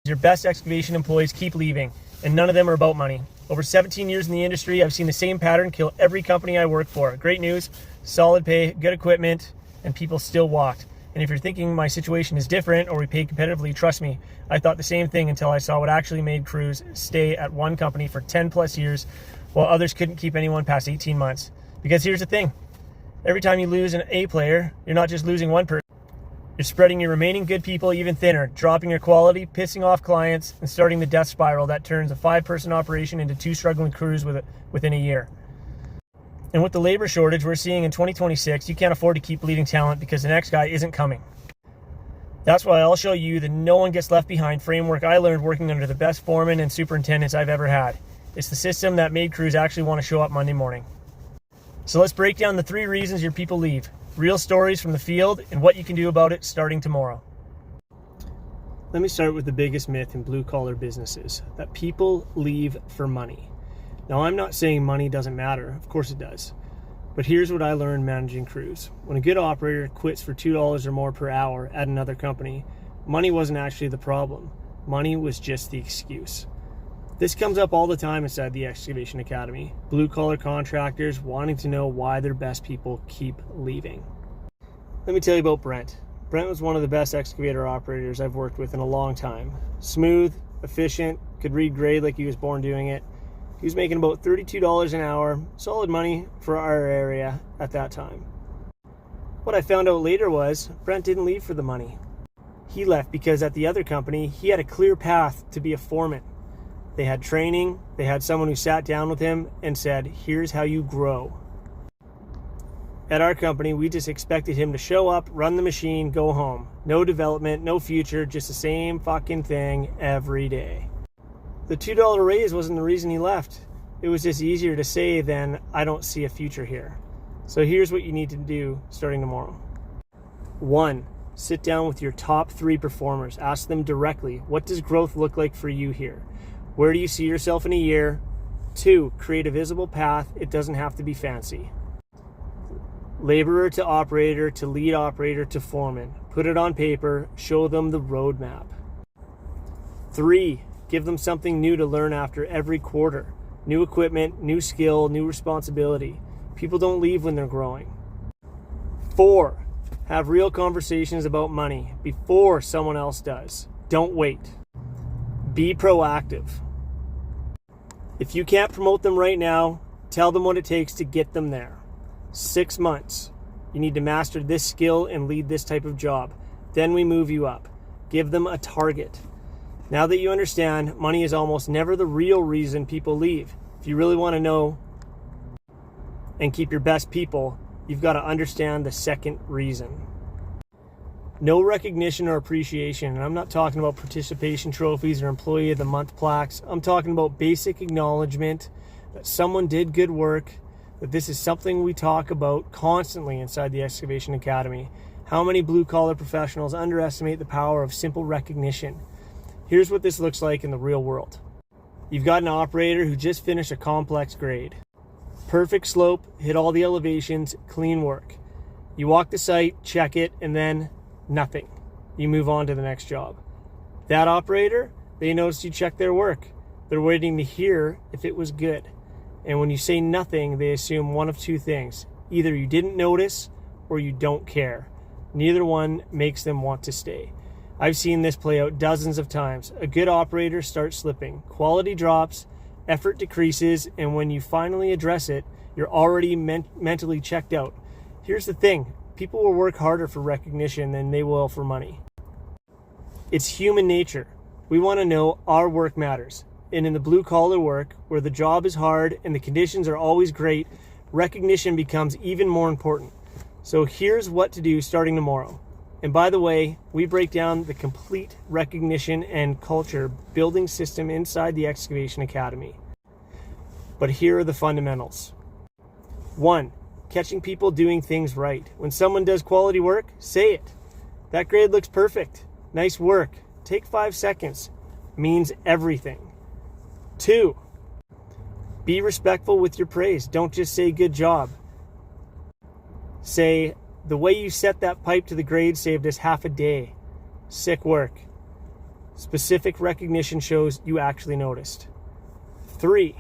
Your best excavation employees keep leaving, and none of them are about money. Over 17 years in the industry, I've seen the same pattern kill every company I work for. Great news, solid pay, good equipment, and people still walked. And if you're thinking my situation is different or we pay competitively, trust me, I thought the same thing until I saw what actually made crews stay at one company for 10 plus years while others couldn't keep anyone past 18 months. Because here's the thing, every time you lose an A player, you're not just losing one person. You're spreading your remaining good people even thinner, dropping your quality, pissing off clients, and starting the death spiral that turns a 5-person operation into 2 struggling crews within a year. And with the labor shortage we're seeing in 2026, you can't afford to keep bleeding talent because the next guy isn't coming. That's why I'll show you the no one gets left behind framework I learned working under the best foremen and superintendents I've ever had. It's the system that made crews actually want to show up Monday morning. So let's break down the 3 reasons your people leave. Real stories from the field and what you can do about it starting tomorrow. Let me start with the biggest myth in blue-collar businesses, that people leave for money. Now, I'm not saying money doesn't matter. Of course it does. But here's what I learned managing crews. When a good operator quits for $2 or more per hour at another company, money wasn't actually the problem. Money was just the excuse. This comes up all the time inside the Excavation Academy. Blue-collar contractors wanting to know why their best people keep leaving. Let me tell you about Brent. Brent was one of the best excavator operators I've worked with in a long time. Smooth, efficient, could read grade like he was born doing it. He was making about $32 an hour, solid money for our area at that time. What I found out later was Brent didn't leave for the money. He left because at the other company, he had a clear path to be a foreman. They had training, they had someone who sat down with him and said, here's how you grow. At our company, we just expected him to show up, run the machine, go home. No development, no future, just the same fucking thing every day. The $2 raise wasn't the reason he left. It was just easier to say than, I don't see a future here. So here's what you need to do starting tomorrow. 1, sit down with your top 3 performers. Ask them directly, what does growth look like for you here? Where do you see yourself in a year? 2, create a visible path. It doesn't have to be fancy. Laborer to operator to lead operator to foreman. Put it on paper. Show them the roadmap. 3, give them something new to learn after every quarter. New equipment, new skill, new responsibility. People don't leave when they're growing. 4, have real conversations about money before someone else does. Don't wait. Be proactive. If you can't promote them right now, tell them what it takes to get them there. 6 months. You need to master this skill and lead this type of job. Then we move you up. Give them a target. Now that you understand, money is almost never the real reason people leave. If you really want to know and keep your best people, you've got to understand the second reason. No recognition or appreciation, and I'm not talking about participation trophies or employee of the month plaques. I'm talking about basic acknowledgement that someone did good work, that this is something we talk about constantly inside the Excavation Academy. How many blue-collar professionals underestimate the power of simple recognition? Here's what this looks like in the real world. You've got an operator who just finished a complex grade. Perfect slope, hit all the elevations, clean work. You walk the site, check it, and then nothing. You move on to the next job. That operator, they noticed you checked their work. They're waiting to hear if it was good. And when you say nothing, they assume one of 2 things. Either you didn't notice or you don't care. Neither one makes them want to stay. I've seen this play out dozens of times. A good operator starts slipping. Quality drops, effort decreases, and when you finally address it, you're already mentally checked out. Here's the thing. People will work harder for recognition than they will for money. It's human nature. We want to know our work matters. And in the blue-collar work, where the job is hard and the conditions are always great, recognition becomes even more important. So here's what to do starting tomorrow. And by the way, we break down the complete recognition and culture building system inside the Excavation Academy. But here are the fundamentals. 1, catching people doing things right. When someone does quality work, say it. That grade looks perfect. Nice work. Take 5 seconds. Means everything. 2, be respectful with your praise. Don't just say good job. Say, the way you set that pipe to the grade saved us half a day. Sick work. Specific recognition shows you actually noticed. 3,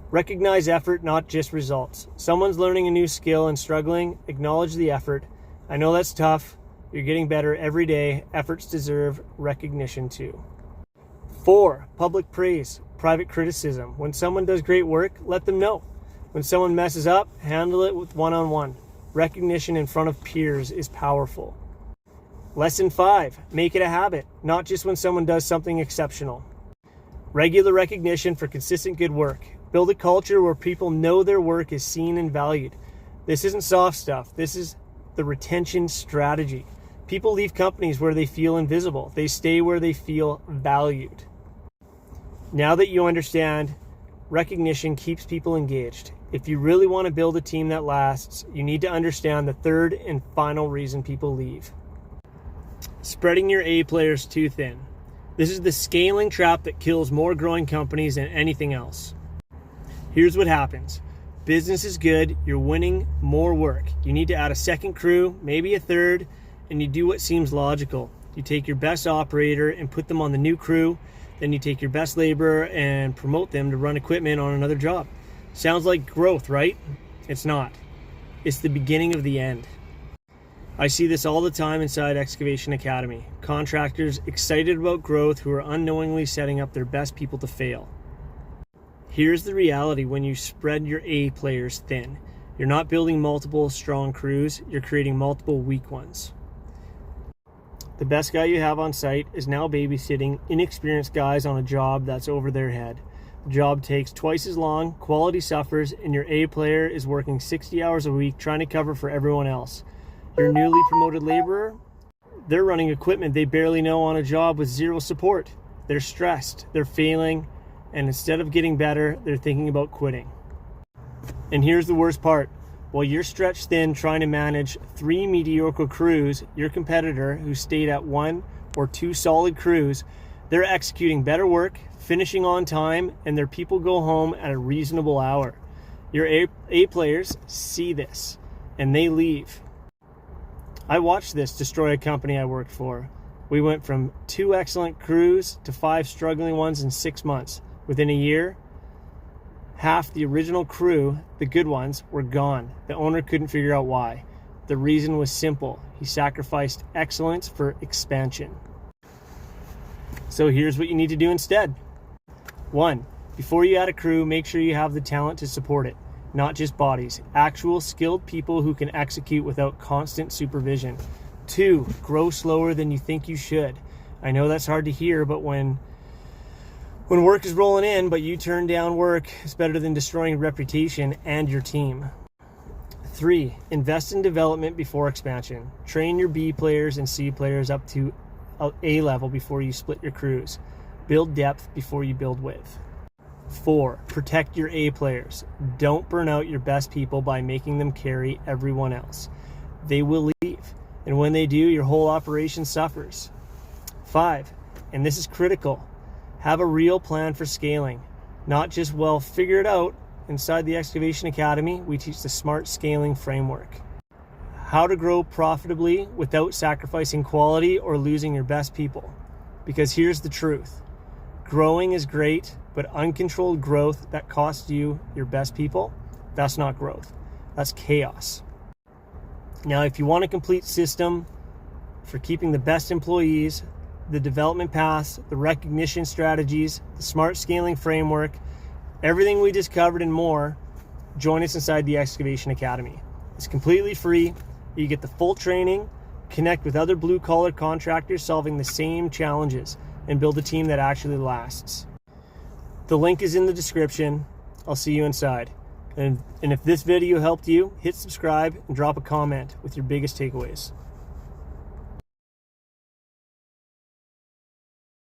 recognize effort, not just results. Someone's learning a new skill and struggling, acknowledge the effort. I know that's tough. You're getting better every day. Efforts deserve recognition too. 4, public praise, private criticism. When someone does great work, let them know. When someone messes up, handle it with one-on-one. Recognition in front of peers is powerful. Lesson 5, make it a habit, not just when someone does something exceptional. Regular recognition for consistent good work. Build a culture where people know their work is seen and valued. This isn't soft stuff. This is the retention strategy. People leave companies where they feel invisible. They stay where they feel valued. Now that you understand, recognition keeps people engaged. If you really want to build a team that lasts, you need to understand the third and final reason people leave. Spreading your A players too thin. This is the scaling trap that kills more growing companies than anything else. Here's what happens. Business is good, you're winning more work. You need to add a second crew, maybe a third, and you do what seems logical. You take your best operator and put them on the new crew, then you take your best laborer and promote them to run equipment on another job. Sounds like growth, right? It's not. It's the beginning of the end. I see this all the time inside Excavation Academy. Contractors excited about growth who are unknowingly setting up their best people to fail. Here's the reality when you spread your A players thin. You're not building multiple strong crews, you're creating multiple weak ones. The best guy you have on site is now babysitting inexperienced guys on a job that's over their head. The job takes twice as long, quality suffers, and your A player is working 60 hours a week trying to cover for everyone else. Your newly promoted laborer, they're running equipment they barely know on a job with zero support. They're stressed, they're failing, and instead of getting better, they're thinking about quitting. And here's the worst part. While you're stretched thin trying to manage 3 mediocre crews, your competitor, who stayed at 1 or 2 solid crews, they're executing better work, finishing on time, and their people go home at a reasonable hour. Your A players see this, and they leave. I watched this destroy a company I worked for. We went from 2 excellent crews to 5 struggling ones in 6 months. Within a year, half the original crew, the good ones, were gone. The owner couldn't figure out why. The reason was simple. He sacrificed excellence for expansion. So here's what you need to do instead. 1, before you add a crew, make sure you have the talent to support it. Not just bodies, actual skilled people who can execute without constant supervision. 2, grow slower than you think you should. I know that's hard to hear, but when work is rolling in, but you turn down work, it's better than destroying reputation and your team. 3, invest in development before expansion. Train your B players and C players up to A level before you split your crews. Build depth before you build width. 4, protect your A players. Don't burn out your best people by making them carry everyone else. They will leave, and when they do, your whole operation suffers. 5, and this is critical, have a real plan for scaling. Not just, well, figure it out. Inside the Excavation Academy, we teach the SMART scaling framework. How to grow profitably without sacrificing quality or losing your best people. Because here's the truth. Growing is great, but uncontrolled growth that costs you your best people, that's not growth. That's chaos. Now, if you want a complete system for keeping the best employees, the development paths, the recognition strategies, the SMART scaling framework, everything we just covered and more, join us inside the Excavation Academy. It's completely free. You get the full training, connect with other blue-collar contractors solving the same challenges, and build a team that actually lasts. The link is in the description. I'll see you inside. And if this video helped you, hit subscribe and drop a comment with your biggest takeaways.